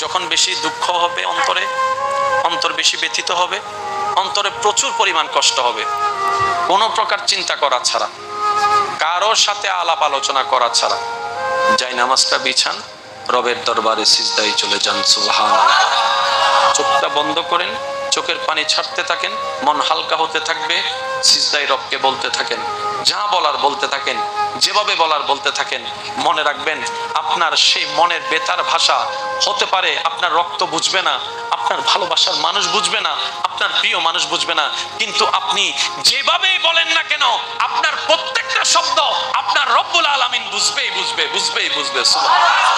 যখন বেশি দুঃখ হবে অন্তর বেশি ব্যথিত হবে, অন্তরে প্রচুর পরিমাণ কষ্ট হবে, কোনো প্রকার চিন্তা করা ছাড়া, কারোর সাথে আলাপ আলোচনা করা ছাড়া যাই নামাজটা বিছান, রবের দরবারে সিজদায় চলে যান। সুবহানাল্লাহ। চোখটা বন্ধ করেন, চোখের পানি ছাড়তে থাকেন, মন হালকা হতে থাকবে, সিজদায় রবকে বলতে থাকেন, যা বলার বলতে থাকেন, যেভাবে বলার বলতে থাকেন। মনে রাখবেন, আপনার সেই মনের বেতার ভাষা হতে পারে আপনার রক্ত বুঝবে না, আপনার ভালোবাসার মানুষ বুঝবে না, আপনার প্রিয় মানুষ বুঝবে না, কিন্তু আপনি যেভাবেই বলেন না কেন, আপনার প্রত্যেকটা শব্দ আপনার রব্বুল আলামিন বুঝবেই বুঝবে। সুবহানাল্লাহ।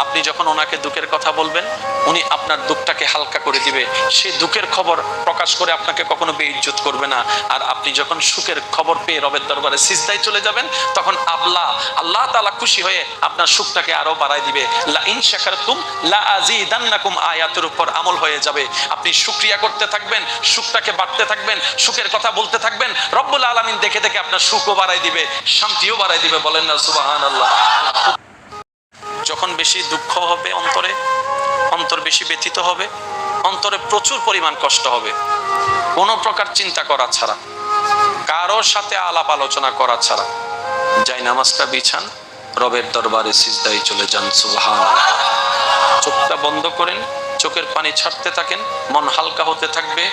আপনি যখন ওনাকে দুঃখের কথা বলবেন, উনি আপনার দুঃখটাকে হালকা করে দিবে, সেই দুঃখের খবর প্রকাশ করে আপনাকে কখনো বেইজ্জত করবে না। আর আপনি যখন সুখের খবর পেয়ে রবের দরবারে সিজদায় চলে যাবেন, তখন আল্লাহ তাআলা খুশি হয়ে আপনার সুখটাকে আরো বাড়ায় দিবে। লা ইন শাকারতুম লা আযীদান্নাকুম আয়াতের উপর আমল হয়ে যাবে। আপনি শুকরিয়া করতে থাকবেন, সুখটাকে বাড়তে থাকবেন, সুখের কথা বলতে থাকবেন, রব্বুল আলামিন দেখে দেখে আপনার সুখও বাড়ায় দিবে, শান্তিও বাড়ায় দিবে। বলেন না সুবহানাল্লাহ। যখন বেশি দুঃখ হবে অন্তর বেশি ব্যথিত হবে, অন্তরে প্রচুর পরিমাণ কষ্ট হবে, কোনো প্রকার চিন্তা করা ছাড়া, কারোর সাথে আলাপ আলোচনা করা ছাড়া যাই নামাজটা বিছান, রবের দরবারে সিজদায় চলে যান। সুবহানাল্লাহ। চোখটা বন্ধ করেন, চোখের পানি ছাড়তে থাকেন, মন হালকা হতে থাকবে,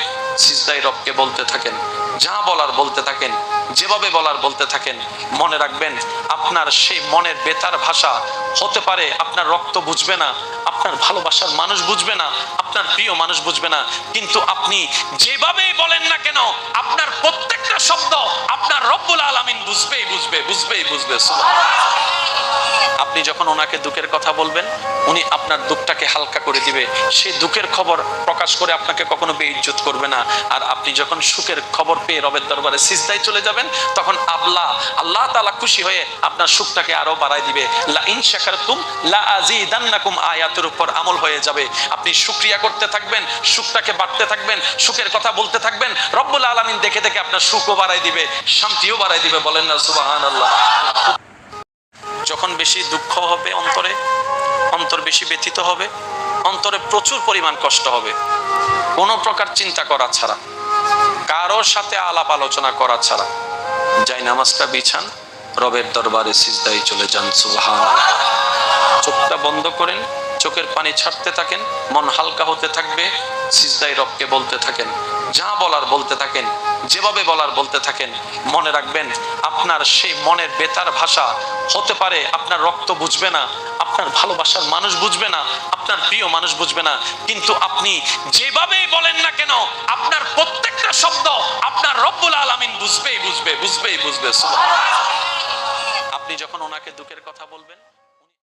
সিজদায় রবকে বলতে থাকেন, যা বলার বলতে থাকেন, যেভাবে বলার বলতে থাকেন। মনে রাখবেন, আপনার সেই মনের বেতার ভাষা হতে পারে আপনার রক্ত বুঝবে না, আপনার ভালোবাসার মানুষ বুঝবে না, আপনার প্রিয় মানুষ বুঝবে না, কিন্তু আপনি যেভাবেই বলেন না কেন, আপনার প্রত্যেকটা শব্দ আপনার রব্বুল আলামিন বুঝবেই বুঝবে। সুবহানাল্লাহ। আপনি যখন ওনাকে দুঃখের কথা বলবেন, উনি আপনার দুঃখটাকে হালকা করে দিবে, সেই দুঃখের খবর প্রকাশ করে আপনাকে কখনো বেইজ্জত করবে না। আর আপনি যখন সুখের খবর পেয়ে রবের দরবারে সিজদায় চলে যাবেন, তখন আল্লাহ তাআলা খুশি হয়ে আপনার সুখটাকে আরো বাড়ায় দিবে। লা ইন শাকারতুম লা আযীদান্নাকুম আয়াতের উপর আমল হয়ে যাবে। আপনি শুকরিয়া করতে থাকবেন, সুখটাকে বাড়তে থাকবেন, সুখের কথা বলতে থাকবেন, রব্বুল আলামিন দেখে দেখে আপনার সুখও বাড়ায় দিবে, শান্তিও বাড়ায় দিবে। বলেন না সুবহানাল্লাহ। যখন বেশি দুঃখ হবে অন্তর বেশি ব্যথিত হবে, অন্তরে প্রচুর পরিমাণ কষ্ট হবে, কোনো প্রকার চিন্তা করা ছাড়া, কারোর সাথে আলাপ আলোচনা করা ছাড়া যাই নামাজটা বিছান, রবের দরবারে সিজদায় চলে যান। সুবহানাল্লাহ। চোখটা বন্ধ করেন, চোখের পানি ছাড়তে থাকেন, মন হালকা হতে থাকবে, সিজদায় রবকে বলতে থাকেন, যা বলার বলতে থাকেন, যেভাবে বলার বলতে থাকেন। মনে রাখবেন, আপনার সেই মনের বেতার ভাষা হতে পারে আপনার রক্ত বুঝবে না, আপনার ভালোবাসার মানুষ বুঝবে না, আপনার প্রিয় মানুষ বুঝবে না, কিন্তু আপনি যেভাবেই বলেন না কেন, আপনার প্রত্যেকটা শব্দ আপনার রব্বুল আলামিন বুঝবেই বুঝবে। সুবহানাল্লাহ। আপনি যখন ওনাকে দুঃখের কথা বলবেন,